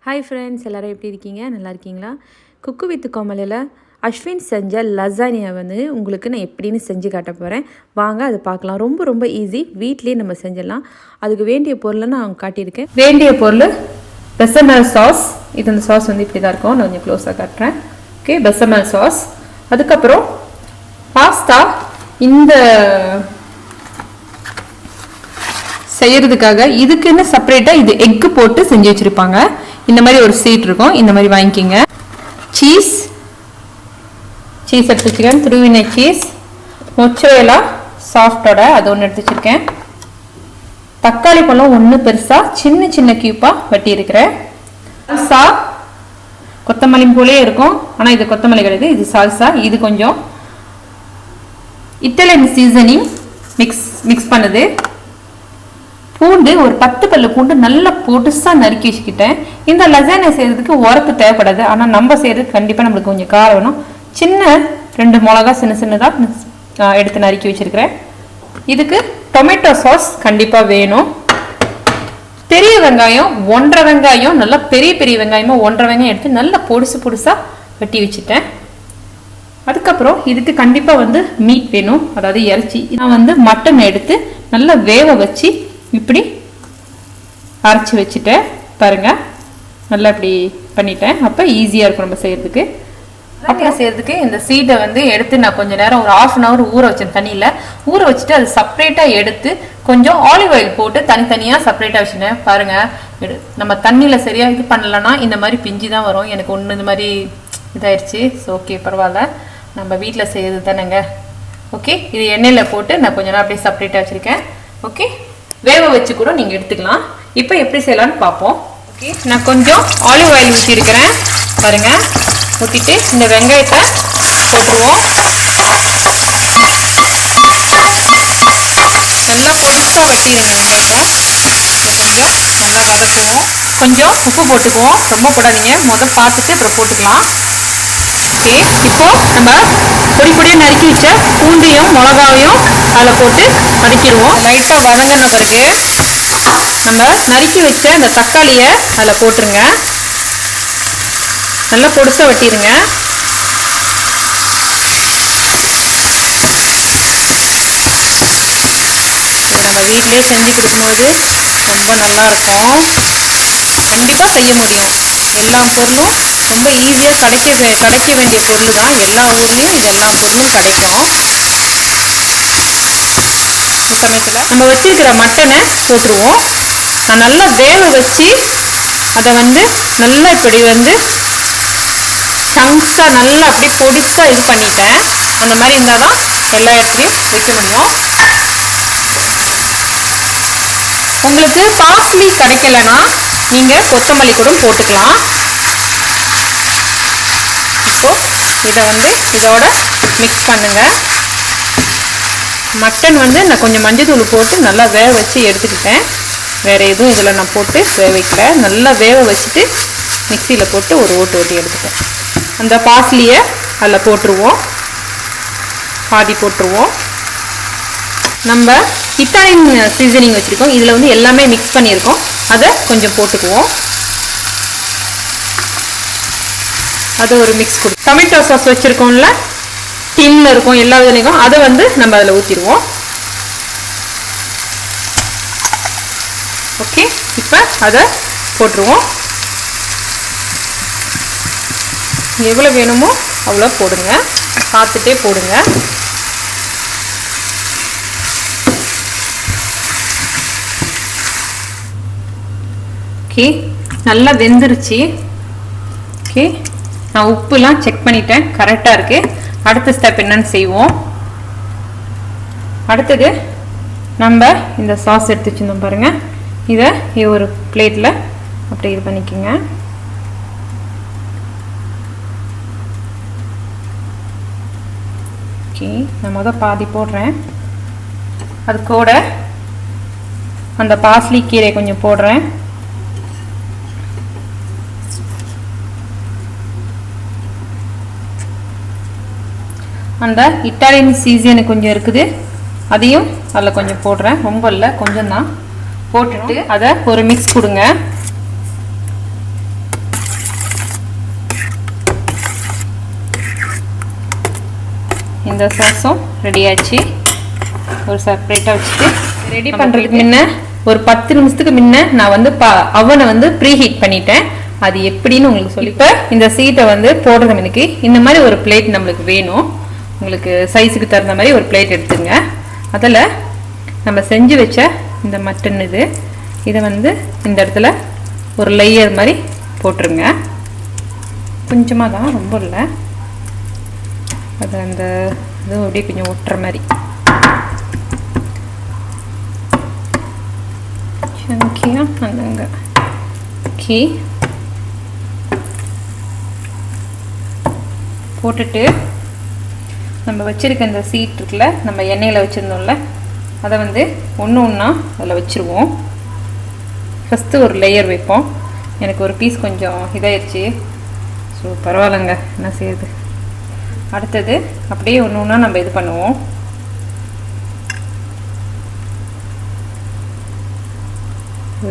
Hi friends, எல்லோரும் எப்படி இருக்கீங்க? நல்லா இருக்கீங்களா? குக்கு வித் கோமலியில் அஸ்வின் செஞ்ச லசானியா உங்களுக்கு நான் எப்படின்னு செஞ்சு காட்ட போகிறேன். வாங்க அதை பார்க்கலாம். ரொம்ப ரொம்ப ஈஸி, வீட்லேயே நம்ம செஞ்சிடலாம். அதுக்கு வேண்டிய பொருளை நான் காட்டியிருக்கேன். வேண்டிய பொருள் பெசமல் சாஸ். இது இந்த சாஸ் இப்படி தான் இருக்கும். நான் கொஞ்சம் க்ளோஸாக காட்டுறேன். Okay, bechamel sauce. அதுக்கப்புறம் பாஸ்தா. இந்த செய்யறதுக்காக இதுக்குன்னு செப்பரேட்டாக இது எக்கு போட்டு செஞ்சு வச்சுருப்பாங்க. இந்த மாதிரி ஒரு சீட் இருக்கும், இந்த மாதிரி வாங்கிக்கிங்க. சீஸ் எடுத்து வச்சுருக்கேன், துருவின சீஸ். மொச்சரேலா சாஃப்டோட அது ஒன்று எடுத்து வச்சுருக்கேன். தக்காளி பழம் ஒன்று பெருசாக சின்ன சின்ன கியூப்பாக வெட்டி இருக்கிறேன். சால்சா கொத்தமல்லி போலே இருக்கும், ஆனால் இது கொத்தமல்லி கிடையாது, இது சால்சா. இது கொஞ்சம் இட்டாலியன் சீசனிங் மிக்ஸ் பண்ணுது. பூண்டு ஒரு 10 பல்லு பூண்டு நல்லா பொடுசாக நறுக்கி வச்சுக்கிட்டேன். இந்த லசானியா செய்யறதுக்கு உரப்பு தேவைப்படாது, ஆனால் நம்ம செய்யறதுக்கு கண்டிப்பாக நம்மளுக்கு கொஞ்சம் காரம் வேணும். சின்ன 2 மிளகா சின்னதாக எடுத்து நறுக்கி வச்சிருக்கிறேன். இதுக்கு டொமேட்டோ சாஸ் கண்டிப்பாக வேணும். பெரிய வெங்காயம் 1.5 வெங்காயம், நல்லா பெரிய வெங்காயமாக 1.5 வெங்காயம் எடுத்து நல்லா பொடுசாக வெட்டி வச்சுட்டேன். அதுக்கப்புறம் இதுக்கு கண்டிப்பாக மீட் வேணும், அதாவது இறைச்சி. நான் மட்டன் எடுத்து நல்லா வேக வச்சு இப்படி அரைச்சி வச்சுட்டேன். பாருங்க, நல்லா இப்படி பண்ணிட்டேன். அப்போ ஈஸியாக இருக்கும் நம்ம செய்யறதுக்கு. அப்புறம் செய்யறதுக்கு இந்த சீடை எடுத்து நான் கொஞ்சம் நேரம் ஒரு 1/2 hour ஊற வச்சேன். தண்ணியில் ஊற வச்சுட்டு அது செப்பரேட்டாக எடுத்து கொஞ்சம் ஆலிவ் ஆயில் போட்டு தனித்தனியாக செப்பரேட்டாக வச்சுட்டேன். பாருங்க, நம்ம தண்ணியில் சரியாக இது பண்ணலன்னா இந்த மாதிரி பிஞ்சு தான் வரும். எனக்கு ஒன்று இந்த மாதிரி இதாயிடுச்சு. ஸோ ஓகே, பரவாயில்ல, நம்ம வீட்டில் செய்யறது தானேங்க. ஓகே, இது எண்ணெயில் போட்டு நான் கொஞ்ச நேரம் அப்படியே செப்பரேட்டாக வச்சுருக்கேன். ஓகே, வேக வச்சு கூட நீங்கள் எடுத்துக்கலாம். இப்போ எப்படி செய்யலான்னு பார்ப்போம். ஓகே, நான் கொஞ்சம் ஆலிவ் ஆயில் ஊற்றிருக்கிறேன். பாருங்க, ஊற்றிட்டு இந்த வெங்காயத்தை போட்டுருவோம். நல்லா பொடிசாக வெட்டிடுங்க வெங்காயத்தை. கொஞ்சம் நல்லா வதக்குவோம். கொஞ்சம் உப்பு போட்டுக்குவோம், ரொம்ப போடாதீங்க, முதல்ல பார்த்துட்டு அப்புறம் போட்டுக்கலாம். ஓகே, இப்போ நம்ம பொடியாக நறுக்கி வச்ச பூண்டையும் மிளகாவையும் அதில் போட்டு வதக்கிடுவோம். லைட்டாக வதங்கின பிறகு நம்ம நறுக்கி வச்ச இந்த தக்காளியை அதில் போட்டுருங்க. நல்லா பொடிசாக வெட்டிடுங்க. இது நம்ம வீட்டிலே செஞ்சு கொடுக்கும்போது ரொம்ப நல்லா இருக்கும். கண்டிப்பாக செய்ய முடியும். எல்லா பொருளும் ரொம்ப ஈஸியாக கிடைக்க வேண்டிய பொருள் தான். எல்லா ஊர்லேயும் இது எல்லா பொருளும் கிடைக்கும். இந்த சமயத்தில் நம்ம வச்சுருக்கிற மட்டனை போட்டுருவோம். நான் நல்லா வேக வச்சு அதை நல்லா இப்படி சங்க்ஸாக நல்லா அப்படியே பொடிசாக இது பண்ணிட்டேன். அந்த மாதிரி இருந்தால் தான் எல்லா இடத்துலையும் வைக்க முடியும். உங்களுக்கு பார்ஸ்லி கிடைக்கலன்னா நீங்கள் கொத்தமல்லி கூட போட்டுக்கலாம். இப்போ இதை இதோட மிக்ஸ் பண்ணுங்க. மட்டன் நான் கொஞ்சம் மஞ்சள் போட்டு நல்லா வேக வச்சு எடுத்துக்கிட்டேன். வேறு எதுவும் இதில் நான் போட்டு வேக வைக்கல. நல்லா வேக வச்சுட்டு மிக்சியில் போட்டு ஒரு ஓட்டி எடுத்துட்டேன். அந்த பாஸ்லியை அதில் போட்டுருவோம், பாதி போட்டுருவோம். நம்ம இட்டாலியன் சீசனிங் வச்சுருக்கோம், இதில் எல்லாமே மிக்ஸ் பண்ணியிருக்கோம். அதை கொஞ்சம் போட்டுக்குவோம். அது ஒரு மிக்ஸ் கொடு. டொமேட்டோ சாஸ் வச்சுருக்கோம்ல, டின்னில் இருக்கும் எல்லா இதுலேயும், அதை நம்ம அதில் ஊற்றிடுவோம். ஓகே, இப்போ அதை போட்டுருவோம். எவ்வளோ வேணுமோ அவ்வளோ போடுங்க, பார்த்துட்டே போடுங்க. ஓகே, நல்லா வெந்துருச்சு. ஓகே, நான் உப்புலாம் செக் பண்ணிட்டேன், கரெக்டாக இருக்குது. அடுத்த ஸ்டெப் என்னன்னு செய்வோம். அடுத்தது நம்ம இந்த சாஸ் எடுத்து வச்சுருந்தோம் பாருங்கள், இதை ஒரு பிளேட்டில் அப்படியே இது பண்ணிக்கோங்க. ஓகே, நான் பாதி போடுறேன். அது கூட அந்த பாஸ்லி கீரை கொஞ்சம் போடுறேன். அந்த இட்டாலியன் சீசன் கொஞ்சம் இருக்குது, அதையும் அதில் கொஞ்சம் போடுறேன். ரொம்ப இல்லை, கொஞ்சம் தான் போட்டுட்டு அதை ஒரு மிக்ஸ் கொடுங்க. இந்த சாஸும் ரெடி ஆச்சு. ஒரு செப்பரேட்டாக வச்சுட்டு ரெடி பண்ணுறதுக்கு முன்ன ஒரு 10 நிமிஷத்துக்கு முன்ன நான் வந்து அவனை வந்து ப்ரீ ஹீட் பண்ணிட்டேன். அது எப்படின்னு உங்களுக்கு சொல்லி இப்போ இந்த சீட்டை வந்து போடுறது எனக்கு இந்த மாதிரி ஒரு பிளேட் நம்மளுக்கு வேணும். உங்களுக்கு சைஸுக்கு தகுந்த மாதிரி ஒரு பிளேட் எடுத்துங்க. அதில் நம்ம செஞ்சு வச்ச இந்த மட்டன் இதை வந்து இந்த இடத்துல ஒரு லேயர் மாதிரி போட்டுருங்க. கொஞ்சமாக தான், ரொம்ப இல்லை. அது அந்த இது அப்படியே கொஞ்சம் ஒட்டுற மாதிரி சங்கியா அந்தங்க. ஓகே, போட்டுட்டு நம்ம வச்சுருக்க இந்த சீட் இருக்குல்ல, நம்ம எண்ணெயில் வச்சுருந்தோம்ல, அதை வந்து ஒன்று ஒன்றா அதில் வச்சுருவோம். ஃபஸ்ட்டு ஒரு லேயர் வைப்போம். எனக்கு ஒரு பீஸ் கொஞ்சம் இதாகிடுச்சு. ஸோ பரவாயில்லைங்க, என்ன செய்யுது. அடுத்தது அப்படியே ஒன்று ஒன்றா நம்ம இது பண்ணுவோம்.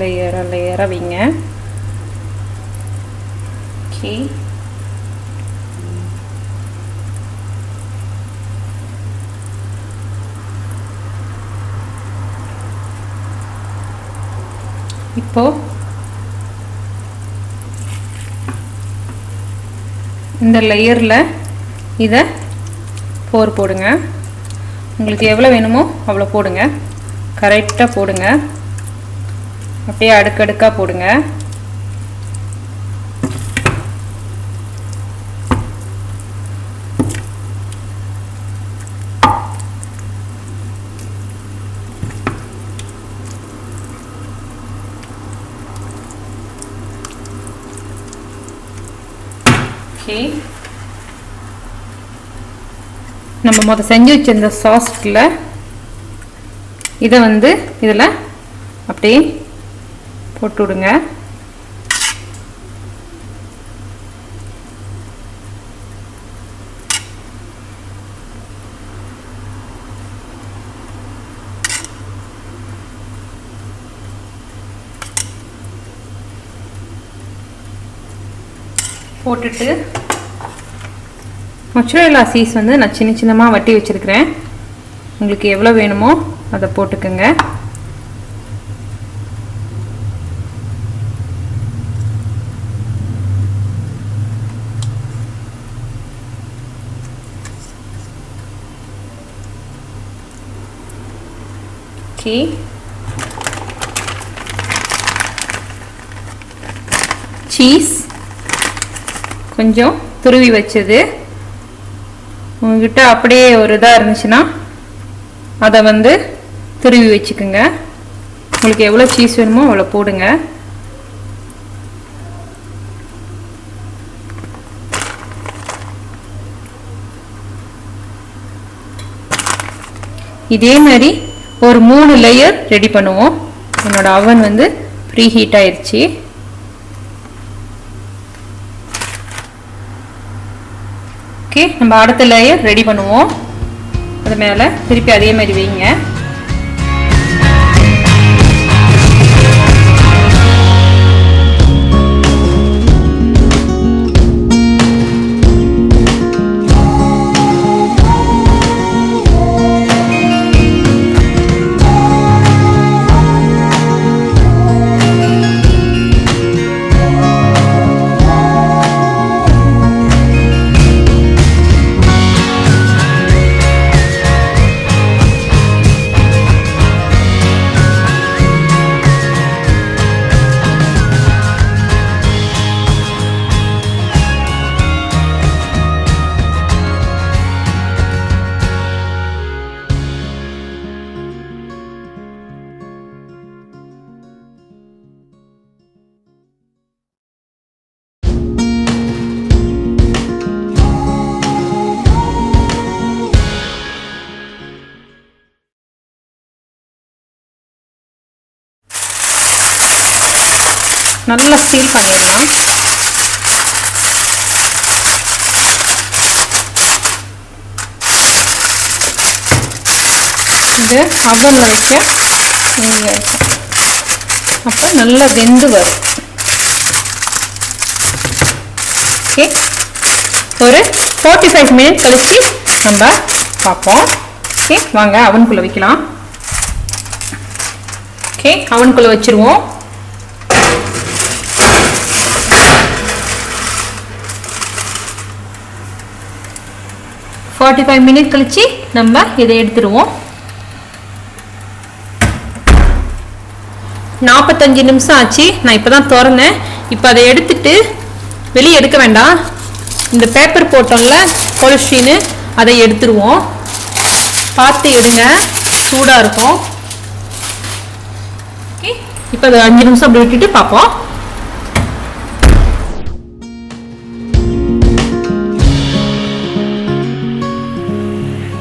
லேயராக வைங்க. ஓகே, இப்போ இந்த லேயரில் இதை போடுங்க. உங்களுக்கு எவ்வளோ வேணுமோ அவ்வளோ போடுங்க. கரெக்டாக போடுங்க. அப்படியே அடுக்கடுக்காக போடுங்க. ஓகே, நம்ம செஞ்சு வச்ச இந்த சாஸ்ல இதை வந்து இதில் அப்படியே போட்டு விடுங்க. போட்டுட்டு மொச்சரெல்லா சீஸ் வந்து நான் சின்ன சின்னமாக வட்டி வச்சுருக்கிறேன். உங்களுக்கு எவ்வளோ வேணுமோ அதை போட்டுக்கோங்க. ஓகே, சீஸ் கொஞ்சம் துருவி வச்சது உங்ககிட்ட அப்படியே ஒரு இதாக இருந்துச்சுன்னா அதை வந்து துருவி வச்சுக்கோங்க. உங்களுக்கு எவ்வளோ சீஸ் வேணுமோ அவ்வளோ போடுங்க. இதே மாதிரி ஒரு 3 லேயர் ரெடி பண்ணுவோம். என்னோட அவன் வந்து ப்ரீ ஹீட் ஆயிடுச்சு. ஓகே, நம்ம அடுத்த லேயர் ரெடி பண்ணுவோம். அது மேலே திருப்பி அதே மாதிரி வைங்க. நல்லா சீல் பண்ணிடலாம். இது அவனில் வைக்க அப்போ நல்லா வெந்து வரும். ஓகே, ஒரு 45 மினிட் கழிச்சு நம்ம பார்ப்போம். ஓகே, வாங்க அவனுக்குள்ளே வைக்கலாம். ஓகே, அவனுக்குள்ளே வச்சுருவோம். ஒரு 45 மினிட் கழிச்சு நம்ம இதை எடுத்துருவோம். 45 நிமிஷம் ஆச்சு. நான் இப்போ தான் திறந்தேன். இப்போ அதை எடுத்துட்டு வெளியே எடுக்க வேண்டாம். இந்த பேப்பர் போட்டோம்ல பாலிஸ்டீனு, அதை எடுத்துருவோம். பார்த்து எடுங்க, சூடாக இருக்கும். ஓகே, இப்போ அதை 5 நிமிஷம் அப்படி விட்டுட்டு பார்ப்போம்.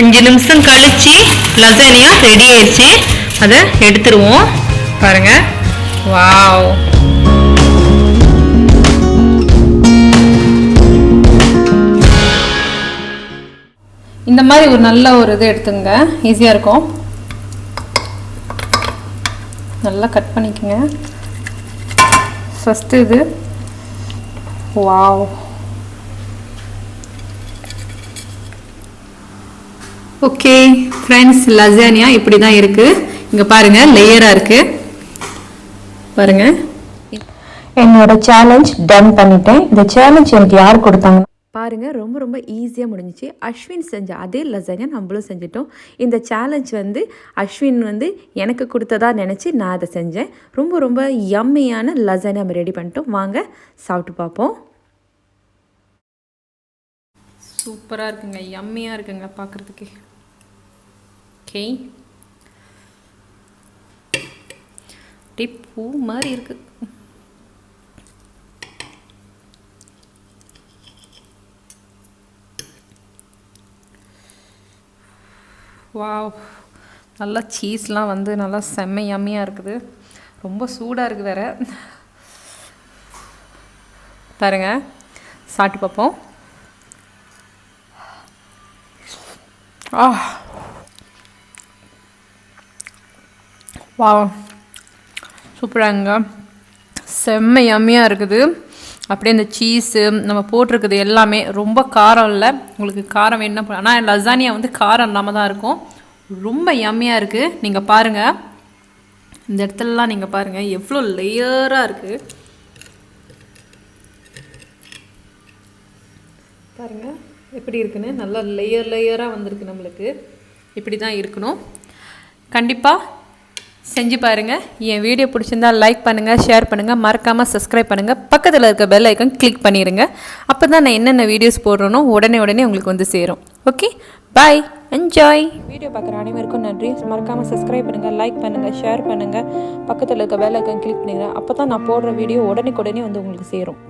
அஞ்சு நிமிஷம் கழிச்சு லசானியா ரெடி ஆயிடுச்சு. அதை எடுத்துருவோம். பாருங்க, வாவ். இந்த மாதிரி ஒரு நல்ல ஒரு இது எடுத்துங்க, ஈஸியாக இருக்கும். நல்லா கட் பண்ணிக்கோங்க. ஃபஸ்ட்டு இது, வாவ். ஓகே ஃப்ரெண்ட்ஸ், லசானியா இப்படி தான் இருக்குது. இங்கே பாருங்கள், லேயராக இருக்குது பாருங்கள். என்னோட சேலஞ்ச் டன் பண்ணிட்டேன். இந்த சேலஞ்ச் எனக்கு யார் கொடுத்தாங்க பாருங்கள், ரொம்ப ரொம்ப ஈஸியாக முடிஞ்சிச்சு. அஸ்வின் செஞ்ச அதே லசானியா நம்மளும் செஞ்சிட்டோம். இந்த சேலஞ்ச் அஸ்வின் எனக்கு கொடுத்ததா நினச்சி நான் அதை செஞ்சேன். ரொம்ப ரொம்ப யம்மியான லசானியா நம்ம ரெடி பண்ணிட்டோம். வாங்க சாப்பிட்டு பார்ப்போம். சூப்பராக இருக்குங்க, யம்மியாக இருக்குங்க பார்க்குறதுக்கு. ஓகே, அப்படியே பூ மாதிரி இருக்குது. வாவ், நல்லா சீஸ்லாம் நல்லா செம்ம யம்மியாக இருக்குது. ரொம்ப சூடாக இருக்குது வேறு. பாருங்க, சாப்பிட்டு பார்ப்போம். வாவ், சூப்பராங்க, செம்ம யம்மியாக இருக்குது. அப்படியே இந்த சீஸு நம்ம போட்டிருக்குது எல்லாமே ரொம்ப காரம் இல்லை. உங்களுக்கு காரம் வேணும்னா, ஆனால் லசானியா காரம் இல்லாமல் தான் இருக்கும். ரொம்ப யம்மியாக இருக்குது. நீங்கள் பாருங்கள், இந்த இடத்துலலாம் நீங்கள் பாருங்கள் எவ்வளோ லேயராக இருக்குது. பாருங்கள் எப்படி இருக்குன்னு, நல்லா லேயராக வந்திருக்கு. நம்மளுக்கு இப்படி தான் இருக்கணும். கண்டிப்பாக செஞ்சு பாருங்கள். என் வீடியோ பிடிச்சிருந்தா லைக் பண்ணுங்கள், ஷேர் பண்ணுங்கள், மறக்காமல் சப்ஸ்கிரைப் பண்ணுங்கள். பக்கத்தில் இருக்க பெல் ஐக்கன் கிளிக் பண்ணிடுங்க. அப்போ தான் நான் என்னென்ன வீடியோஸ் போடுறேனோ உடனே உங்களுக்கு சேரும். ஓகே, பாய், என்ஜாய். வீடியோ பார்க்குற அனைவருக்கும் நன்றி. மறக்காமல் சப்ஸ்கிரைப் பண்ணுங்கள், லைக் பண்ணுங்கள், ஷேர் பண்ணுங்கள், பக்கத்தில் இருக்க பெல் ஐக்கன் கிளிக் பண்ணிடுங்க. அப்போ தான் நான் போடுற வீடியோ உடனே உங்களுக்கு சேரும்.